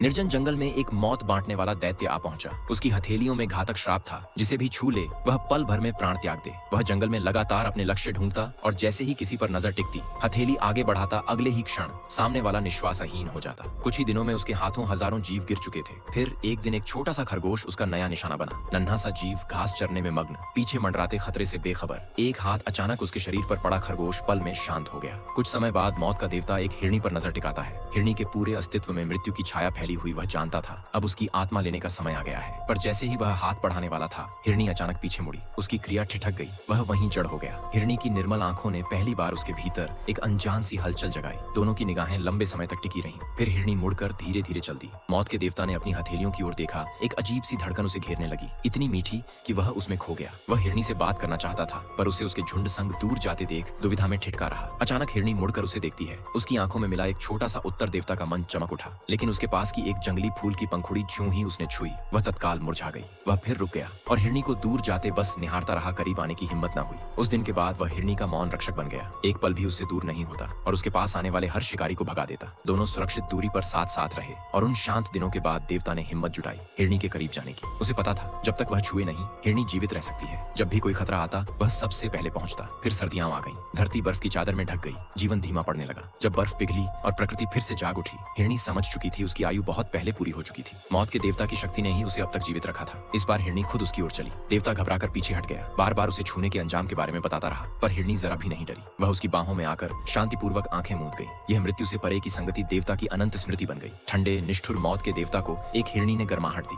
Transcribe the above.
निर्जन जंगल में एक मौत बांटने वाला दैत्य आ पहुंचा। उसकी हथेलियों में घातक श्राप था, जिसे भी छू ले वह पल भर में प्राण त्याग दे। वह जंगल में लगातार अपने लक्ष्य ढूंढता और जैसे ही किसी पर नजर टिकती, हथेली आगे बढ़ाता, अगले ही क्षण सामने वाला निश्वासहीन हो जाता। कुछ ही दिनों में उसके हाथों हजारों जीव गिर चुके थे। फिर एक दिन एक छोटा सा खरगोश उसका नया निशाना बना। नन्हा सा जीव घास चरने में मग्न, पीछे मंडराते खतरे से बेखबर। एक हाथ अचानक उसके शरीर पर पड़ा। खरगोश पल में शांत हो गया। कुछ समय बाद मौत का देवता एक हिरणी पर नजर टिकाता है। हिरणी के पूरे अस्तित्व में मृत्यु की छाया फैली हुई वह जानता था अब उसकी आत्मा लेने का समय आ गया है। पर जैसे ही वह हाथ बढ़ाने वाला था, हिरणी अचानक पीछे मुड़ी। उसकी क्रिया ठिठक गई। वह वहीं जड़ हो गया। हिरणी की निर्मल आंखों ने पहली बार उसके भीतर एक अनजान सी हलचल जगाई। दोनों की निगाहें लंबे समय तक टिकी रहीं। फिर हिरणी मुड़कर धीरे धीरे चल दी। मौत के देवता ने अपनी हथेलियों की ओर देखा। एक अजीब सी धड़कन उसे घेरने लगी, इतनी मीठी कि वह उसमें खो गया। वह हिरणी से बात करना चाहता था, पर उसे उसके झुंड संग दूर जाते देख दुविधा में ठिठका रहा। अचानक हिरणी मुड़कर उसे देखती है। उसकी आंखों में मिला एक छोटा सा उत्तर देवता का मन चमक उठा, लेकिन उसके पास की एक जंगली फूल की पंखुड़ी ज्यों ही उसने छुई, वह तत्काल मुरझा गई। वह फिर रुक गया और हिरणी को दूर जाते बस निहारता रहा। करीब आने की हिम्मत न हुई। उस दिन के बाद वह हिरणी का मौन रक्षक बन गया। एक पल भी उससे दूर नहीं होता और उसके पास आने वाले हर शिकारी को भगा देता। दोनों सुरक्षित दूरी पर साथ साथ रहे और उन शांत दिनों के बाद देवता ने हिम्मत जुटाई हिरणी के करीब जाने की। उसे पता था जब तक वह छुए नहीं, हिरणी जीवित रह सकती है। जब भी कोई खतरा आता, वह सबसे पहले पहुंचता। फिर सर्दियां आ गईं। धरती बर्फ की चादर में ढक गई। जीवन धीमा पड़ने लगा। जब बर्फ पिघली और प्रकृति फिर से जाग उठी, हिरणी समझ चुकी थी उसकी आयु बहुत पहले पूरी हो चुकी थी। मौत के देवता की शक्ति ने ही उसे अब तक जीवित रखा था। इस बार हिरणी खुद उसकी ओर चली। देवता घबराकर पीछे हट गया। बार बार उसे छूने के अंजाम के बारे में बताता रहा, पर हिरणी जरा भी नहीं डरी। वह उसकी बाहों में आकर शांतिपूर्वक आंखें मूंद गई। यह मृत्यु से परे की संगति देवता की अनंत स्मृति बन गई। ठंडे निष्ठुर मौत के देवता को एक हिरणी ने गर्माहट दी।